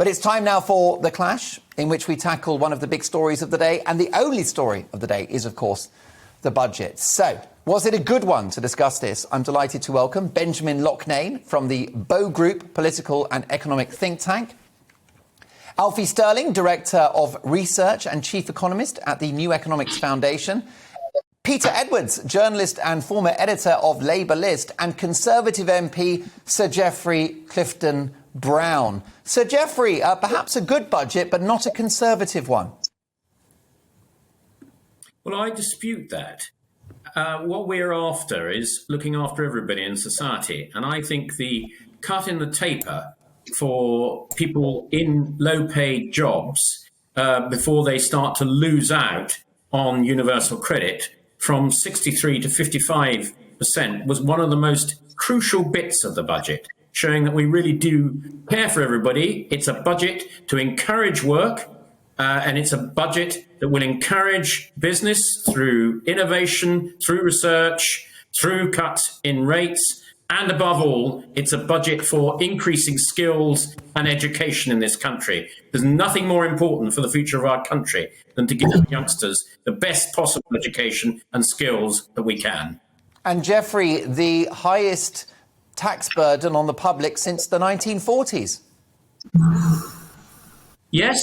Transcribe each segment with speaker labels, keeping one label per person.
Speaker 1: But it's time now for The Clash, in which we tackle one of the big stories of the day. And the only story of the day is, of course, the budget. So, was it a good one? To discuss this, I'm delighted to welcome Benjamin Loughnane from the Bow Group political and economic think tank. Alfie Sterling, Director of Research and Chief Economist at the New Economics Foundation. Peter Edwards, journalist and former editor of Labour List, and Conservative MP Sir Geoffrey Clifton-Brown. Sir Geoffrey, perhaps a good budget, but not a Conservative one.
Speaker 2: Well, I dispute that. What we're after is looking after everybody in society. And I think the cut in the taper for people in low-paid jobs before they start to lose out on universal credit from 63 to 55% was one of the most crucial bits of the budget, showing that we really do care for everybody. It's a budget to encourage work, and it's a budget that will encourage business through innovation, through research, through cuts in rates, and above all, it's a budget for increasing skills and education in this country. There's nothing more important for the future of our country than to give our youngsters the best possible education and skills that we can.
Speaker 1: And Geoffrey, the highest tax burden on the public since the 1940s.
Speaker 2: Yes,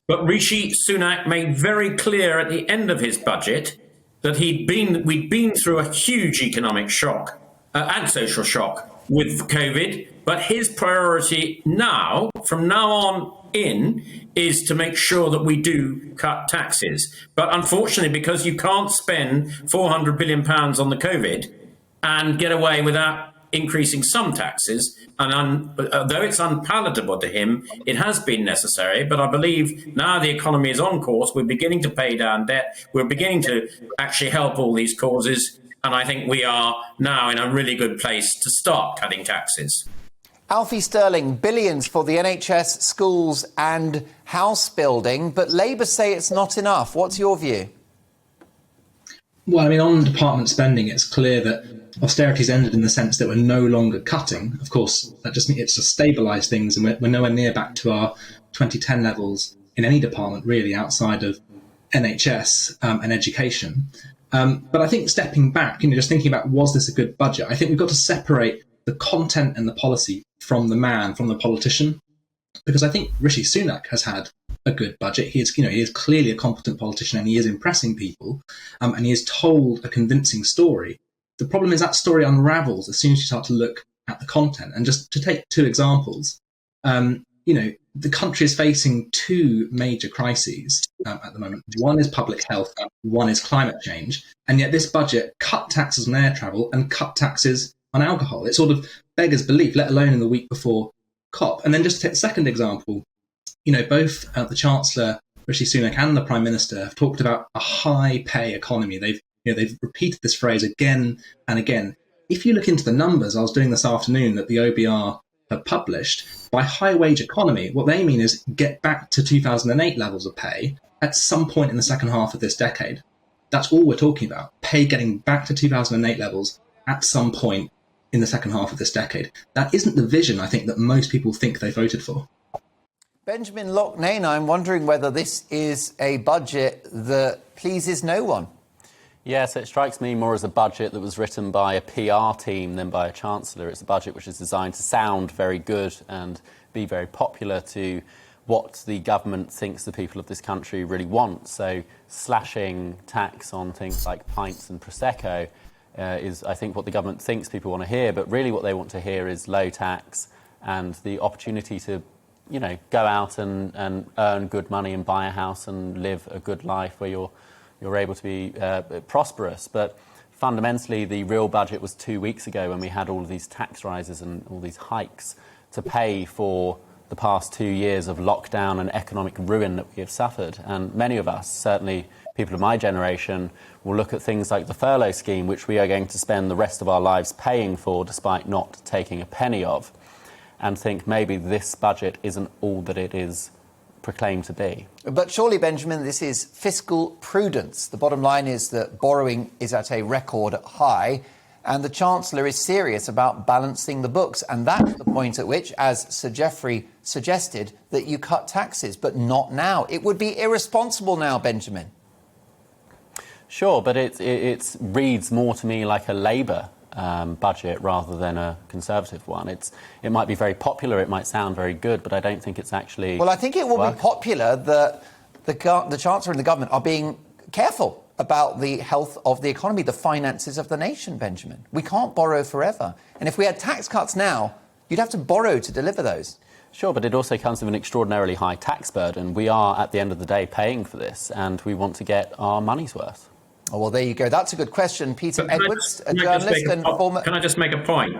Speaker 2: but Rishi Sunak made very clear at the end of his budget that we'd been through a huge economic shock and social shock with COVID, but his priority now, from now on in, is to make sure that we do cut taxes. But unfortunately, because you can't spend £400 billion on the COVID and get away without increasing some taxes, and though it's unpalatable to him, it has been necessary. But I believe now the economy is on course, we're beginning to pay down debt, we're beginning to actually help all these causes, and I think we are now in a really good place to start cutting taxes.
Speaker 1: Alfie Sterling, billions for the NHS, schools and house building, but Labour say it's not enough. What's your view?
Speaker 3: Well, I mean, on department spending, it's clear that austerity's ended in the sense that we're no longer cutting. Of course, that just means it's just stabilised things, and we're nowhere near back to our 2010 levels in any department, really, outside of NHS and education. But I think stepping back, just thinking about, was this a good budget? I think we've got to separate the content and the policy from the man, from the politician, because I think Rishi Sunak has had a good budget. He is clearly a competent politician, and he is impressing people, and he has told a convincing story. The problem is that story unravels as soon as you start to look at the content. And just to take two examples, the country is facing two major crises at the moment. One is public health, one is climate change. And yet this budget cut taxes on air travel and cut taxes on alcohol. It sort of beggars belief, let alone in the week before COP. And then just to take the second example, both the Chancellor, Rishi Sunak, and the Prime Minister have talked about a high pay economy. They've repeated this phrase again and again. If you look into the numbers, I was doing this afternoon that the OBR have published, by high wage economy, what they mean is get back to 2008 levels of pay at some point in the second half of this decade. That's all we're talking about. Pay getting back to 2008 levels at some point in the second half of this decade. That isn't the vision, I think, that most people think they voted for.
Speaker 1: Benjamin Loughnane, I'm wondering whether this is a budget that pleases no one.
Speaker 4: Yes, it strikes me more as a budget that was written by a PR team than by a chancellor. It's a budget which is designed to sound very good and be very popular to what the government thinks the people of this country really want. So slashing tax on things like pints and Prosecco is, I think, what the government thinks people want to hear. But really what they want to hear is low tax and the opportunity to, go out and earn good money and buy a house and live a good life where you're able to be prosperous. But fundamentally, the real budget was 2 weeks ago when we had all of these tax rises and all these hikes to pay for the past 2 years of lockdown and economic ruin that we have suffered. And many of us, certainly people of my generation, will look at things like the furlough scheme, which we are going to spend the rest of our lives paying for despite not taking a penny of, and think maybe this budget isn't all that it is proclaimed to be.
Speaker 1: But surely, Benjamin, this is fiscal prudence. The bottom line is that borrowing is at a record high, And the Chancellor is serious about balancing the books. And that's the point at which, as Sir Geoffrey suggested, that you cut taxes, but not now. It would be irresponsible now, Benjamin.
Speaker 4: Sure, but it reads more to me like a Labour budget rather than a Conservative one. It might be very popular, it might sound very good, but I don't think it's actually...
Speaker 1: Well, I think it will be popular that the Chancellor and the government are being careful about the health of the economy, the finances of the nation, Benjamin. We can't borrow forever. And if we had tax cuts now, you'd have to borrow to deliver those.
Speaker 4: Sure, but it also comes with an extraordinarily high tax burden. We are, at the end of the day, paying for this, and we want to get our money's worth.
Speaker 1: Oh, well, there you go. That's a good question. Peter Edwards, a
Speaker 2: Can
Speaker 1: journalist and former...
Speaker 2: Can I just make a point?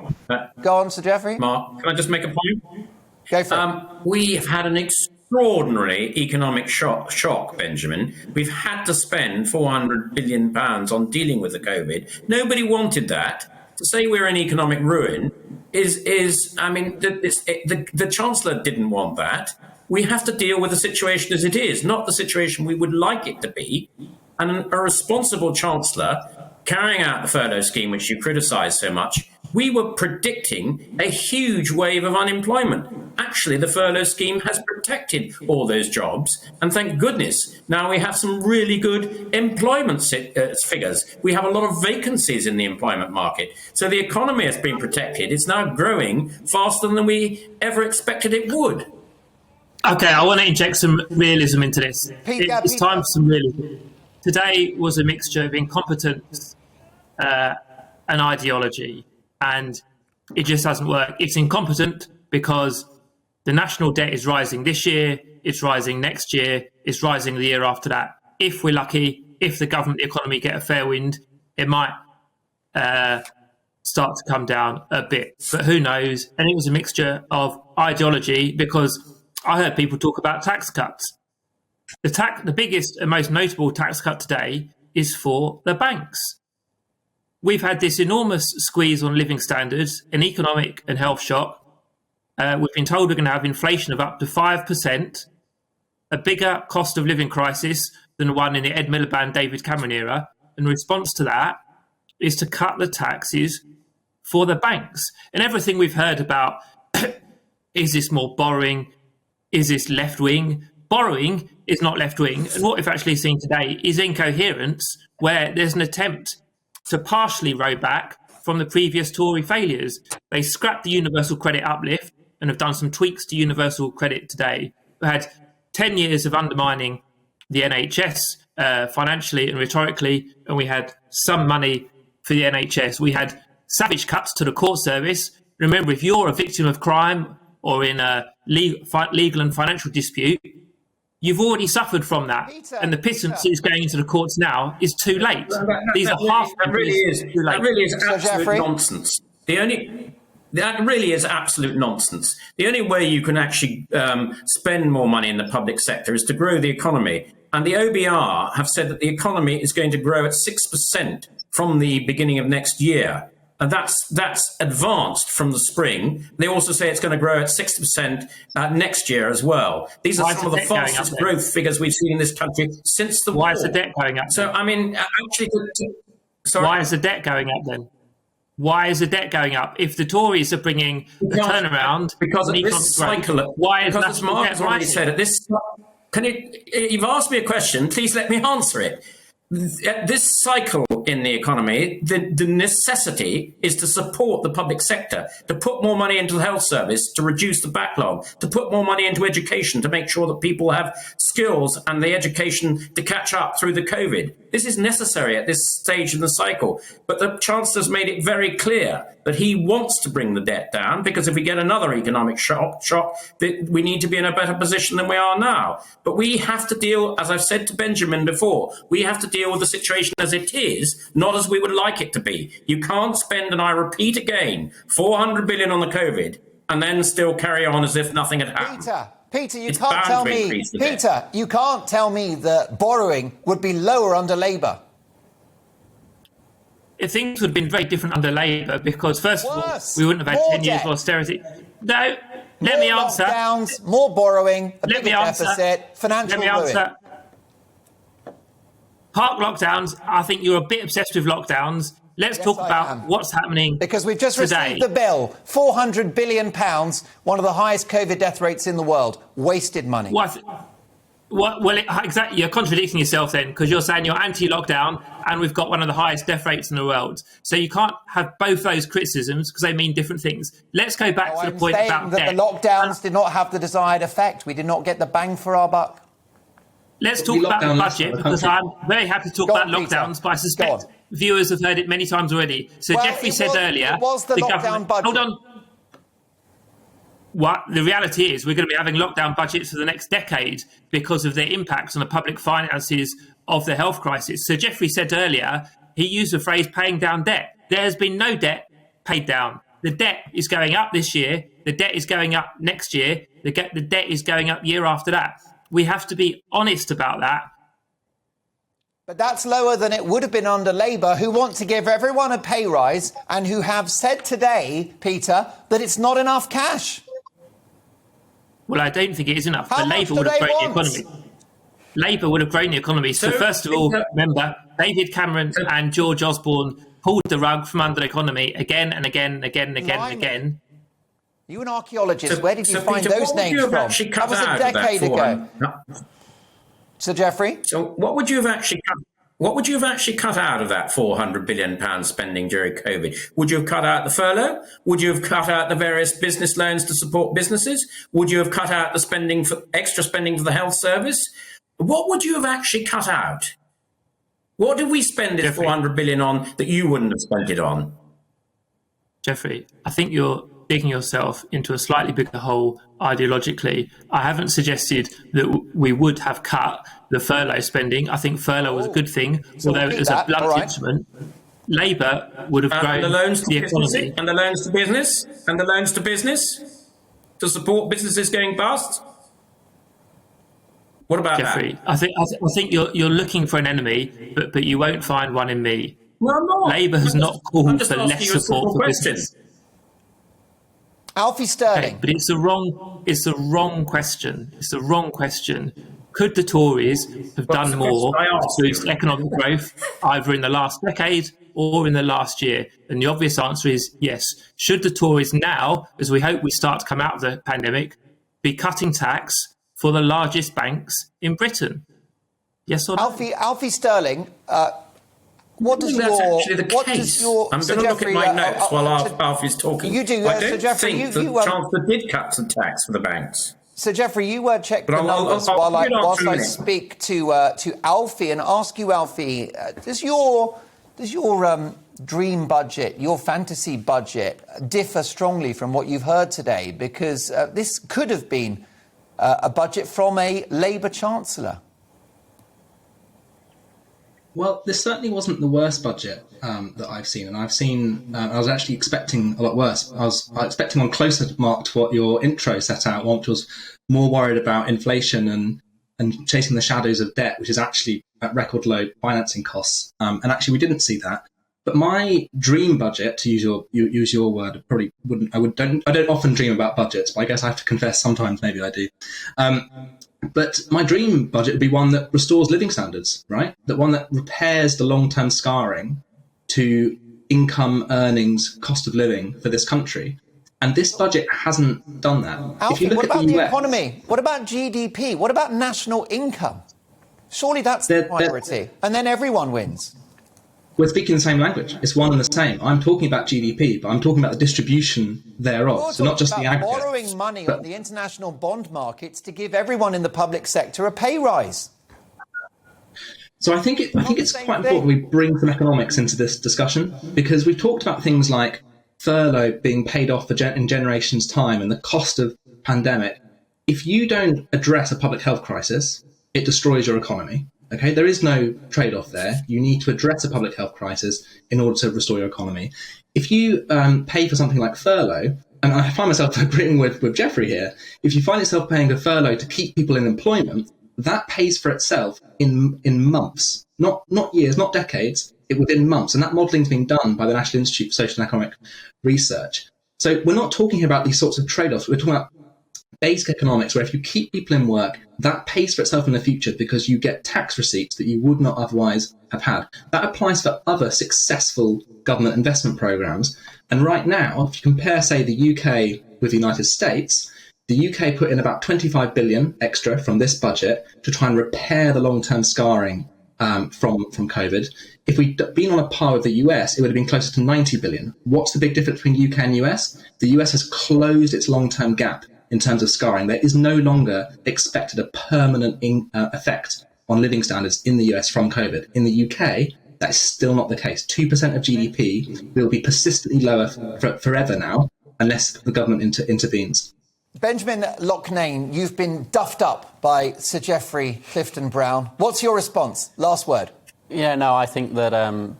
Speaker 1: Go on, Sir Geoffrey.
Speaker 2: Mark, can I just make a point?
Speaker 1: Go for it.
Speaker 2: We've had an extraordinary economic shock, Benjamin. We've had to spend £400 billion on dealing with the COVID. Nobody wanted that. To say we're in economic ruin is I mean, the Chancellor didn't want that. We have to deal with the situation as it is, not the situation we would like it to be. And a responsible Chancellor carrying out the furlough scheme, which you criticise so much, we were predicting a huge wave of unemployment. Actually, the furlough scheme has protected all those jobs. And thank goodness, now we have some really good employment figures. We have a lot of vacancies in the employment market. So the economy has been protected. It's now growing faster than we ever expected it would.
Speaker 5: OK, I want to inject some realism into this. It's time for some realism. Today was a mixture of incompetence and ideology, and it just doesn't work. It's incompetent because the national debt is rising this year, it's rising next year, it's rising the year after that. If we're lucky, if the government, the economy get a fair wind, it might start to come down a bit, but who knows? And it was a mixture of ideology because I heard people talk about tax cuts. The biggest and most notable tax cut today is for the banks. We've had this enormous squeeze on living standards, an economic and health shock. We've been told we're going to have inflation of up to 5%, a bigger cost of living crisis than the one in the Ed Miliband, David Cameron era. And the response to that is to cut the taxes for the banks. And everything we've heard about, is this more borrowing? Is this left-wing? Borrowing is not left-wing. And what we've actually seen today is incoherence, where there's an attempt to partially row back from the previous Tory failures. They scrapped the universal credit uplift and have done some tweaks to universal credit today. We had 10 years of undermining the NHS financially and rhetorically, and we had some money for the NHS. We had savage cuts to the court service. Remember, if you're a victim of crime or in a legal and financial dispute, you've already suffered from that, and the pittance is going into the courts now is too late. These are half.
Speaker 2: That really is absolute nonsense. That really is absolute nonsense. The only way you can actually spend more money in the public sector is to grow the economy. And the OBR have said that the economy is going to grow at 6% from the beginning of next year. And that's advanced from the spring. They also say it's going to grow at 6% next year as well. These are some of the fastest growth figures we've seen in this country since the war.
Speaker 5: Why is the debt going up?
Speaker 2: So, I mean, actually... Sorry.
Speaker 5: Why is the debt going up then? Why is the debt going up? If the Tories are bringing a turnaround...
Speaker 2: Because of this cycle...
Speaker 5: Why is
Speaker 2: because as Mark has already said, you've asked me a question, please let me answer it. This cycle in the economy, the necessity is to support the public sector, to put more money into the health service, to reduce the backlog, to put more money into education, to make sure that people have skills and the education to catch up through the COVID. This is necessary at this stage in the cycle. But the Chancellor's made it very clear that he wants to bring the debt down, because if we get another economic shock, we need to be in a better position than we are now. But we have to deal, as I've said to Benjamin before, we have to deal with the situation as it is, not as we would like it to be. You can't spend, and I repeat again, 400 billion on the COVID and then still carry on as if nothing had happened.
Speaker 1: Peter, you can't tell me. Peter, you can't tell me that borrowing would be lower under Labour.
Speaker 5: Things would have been very different under Labour because, first of all, we wouldn't have had 10 years of austerity. No, let me answer.
Speaker 1: Lockdowns, more borrowing, a bigger deficit, financial ruin.
Speaker 5: Park lockdowns, I think you're a bit obsessed with lockdowns Let's
Speaker 1: Yes,
Speaker 5: talk
Speaker 1: I
Speaker 5: about
Speaker 1: am.
Speaker 5: what's happening
Speaker 1: Because we've just
Speaker 5: today.
Speaker 1: received the bill, £400 billion, one of the highest COVID death rates in the world. Wasted money.
Speaker 5: Exactly. You're contradicting yourself then, because you're saying you're anti-lockdown and we've got one of the highest death rates in the world. So you can't have both those criticisms because they mean different things. Let's go back to the point about debt.
Speaker 1: The lockdowns did not have the desired effect. We did not get the bang for our buck.
Speaker 5: Let's talk about the budget, because I'm very happy to talk about lockdowns, but I suspect viewers have heard it many times already. So Geoffrey said earlier...
Speaker 1: It was the lockdown budget.
Speaker 5: Hold on. What the reality is, we're going to be having lockdown budgets for the next decade because of their impacts on the public finances of the health crisis. So Geoffrey said earlier, he used the phrase paying down debt. There has been no debt paid down. The debt is going up this year. The debt is going up next year. The debt is going up year after that. We have to be honest about that.
Speaker 1: But that's lower than it would have been under Labour, who want to give everyone a pay rise and who have said today, Peter, that it's not enough cash.
Speaker 5: Well, I don't think it is enough.
Speaker 1: How
Speaker 5: but
Speaker 1: much
Speaker 5: Labour
Speaker 1: do
Speaker 5: would have
Speaker 1: they
Speaker 5: grown the
Speaker 1: want?
Speaker 5: economy. Labour would have grown the economy. So first of all, remember, David Cameron and George Osborne pulled the rug from under the economy again and again and again and again and again.
Speaker 1: You an archaeologist, where did you find
Speaker 2: Peter,
Speaker 1: those names from? That was a decade ago. Sir Geoffrey?
Speaker 2: So what would you have actually cut out of that £400 billion spending during COVID? Would you have cut out the furlough? Would you have cut out the various business loans to support businesses? Would you have cut out the extra spending for the health service? What would you have actually cut out? What did we spend this £400 billion on that you wouldn't have spent it on?
Speaker 5: Geoffrey, I think you're digging yourself into a slightly bigger hole ideologically. I haven't suggested that we would have cut the furlough spending. I think furlough was a good thing, although it was a blunt instrument. Labour would have grown
Speaker 2: the loans to
Speaker 5: the
Speaker 2: business,
Speaker 5: economy.
Speaker 2: and the loans to business, and the loans to business to support businesses going bust. What about
Speaker 5: Geoffrey,
Speaker 2: that?
Speaker 5: I think you're looking for an enemy, but you won't find one in me.
Speaker 2: No, I'm not.
Speaker 5: Labour has not called for less support for business.
Speaker 1: Alfie Sterling.
Speaker 5: Okay, but it's the wrong question. It's the wrong question. Could the Tories have done more to boost economic growth, either in the last decade or in the last year? And the obvious answer is yes. Should the Tories now, as we hope we start to come out of the pandemic, be cutting tax for the largest banks in Britain? Yes or no?
Speaker 1: Alfie Sterling, what does
Speaker 2: that's
Speaker 1: your...
Speaker 2: actually the
Speaker 1: what
Speaker 2: case.
Speaker 1: does your...
Speaker 2: I'm
Speaker 1: Sir
Speaker 2: going to look at
Speaker 1: Geoffrey,
Speaker 2: my notes while Alfie's talking.
Speaker 1: You do,
Speaker 2: I
Speaker 1: Sir
Speaker 2: don't
Speaker 1: Geoffrey,
Speaker 2: think the Chancellor did cut some tax for the banks.
Speaker 1: So, Geoffrey, you check the
Speaker 2: But
Speaker 1: numbers
Speaker 2: I'll
Speaker 1: whilst I speak to Alfie and ask you, Alfie, does your dream budget, your fantasy budget, differ strongly from what you've heard today? Because this could have been a budget from a Labour Chancellor.
Speaker 3: Well, this certainly wasn't the worst budget that I've seen, and I've seen. I was actually expecting a lot worse. I was expecting one closer mark to what your intro set out, one which was more worried about inflation and chasing the shadows of debt, which is actually at record low financing costs. And actually, we didn't see that. But my dream budget, to use your word, probably wouldn't. I don't often dream about budgets, but I guess I have to confess sometimes maybe I do. But my dream budget would be one that restores living standards, right? That one that repairs the long-term scarring to income, earnings, cost of living for this country. And this budget hasn't done that.
Speaker 1: Alfie, what about the economy? What about GDP? What about national income? Surely that's the priority. And then everyone wins.
Speaker 3: We're speaking the same language. It's one and the same. I'm talking about GDP, but I'm talking about the distribution thereof. So not just the aggregate.
Speaker 1: Borrowing money on the international bond markets to give everyone in the public sector a pay rise.
Speaker 3: So I think it's quite important we bring some economics into this discussion, because we've talked about things like furlough being paid off in generations' time and the cost of pandemic. If you don't address a public health crisis, it destroys your economy. Okay, there is no trade-off there. You need to address a public health crisis in order to restore your economy. If you pay for something like furlough, and I find myself agreeing with Geoffrey here, if you find yourself paying a furlough to keep people in employment, that pays for itself in months, not years, not decades, within months. And that modelling is being done by the National Institute for Social and Economic Research. So we're not talking about these sorts of trade-offs. We're talking about basic economics where if you keep people in work, that pays for itself in the future because you get tax receipts that you would not otherwise have had. That applies for other successful government investment programs. And right now, if you compare, say, the UK with the United States, the UK put in about 25 billion extra from this budget to try and repair the long-term scarring from COVID. If we'd been on a par with the US, it would have been closer to 90 billion. What's the big difference between UK and US? The US has closed its long-term gap in terms of scarring. There is no longer expected a permanent effect on living standards in the US from COVID. In the UK, that is still not the case. 2% of GDP will be persistently lower forever now, unless the government intervenes.
Speaker 1: Benjamin Loughnane, you've been duffed up by Sir Geoffrey Clifton-Brown. What's your response? Last word.
Speaker 4: Yeah, no, I think that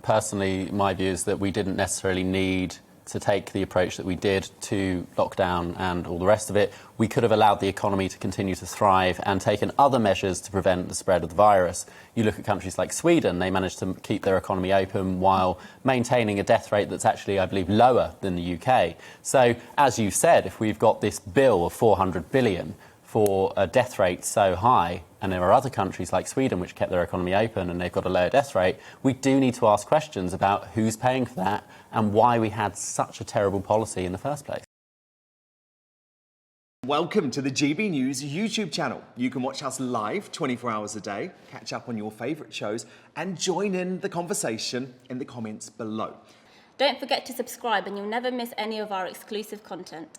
Speaker 4: personally, my view is that we didn't necessarily need to take the approach that we did to lockdown and all the rest of it. We could have allowed the economy to continue to thrive and taken other measures to prevent the spread of the virus. You look at countries like Sweden, they managed to keep their economy open while maintaining a death rate that's actually, I believe, lower than the UK. So, as you said, if we've got this bill of 400 billion for a death rate so high, and there are other countries like Sweden which kept their economy open and they've got a lower death rate, we do need to ask questions about who's paying for that and why we had such a terrible policy in the first place.
Speaker 6: Welcome to the GB News YouTube channel. You can watch us live 24 hours a day, catch up on your favourite shows and join in the conversation in the comments below.
Speaker 7: Don't forget to subscribe and you'll never miss any of our exclusive content.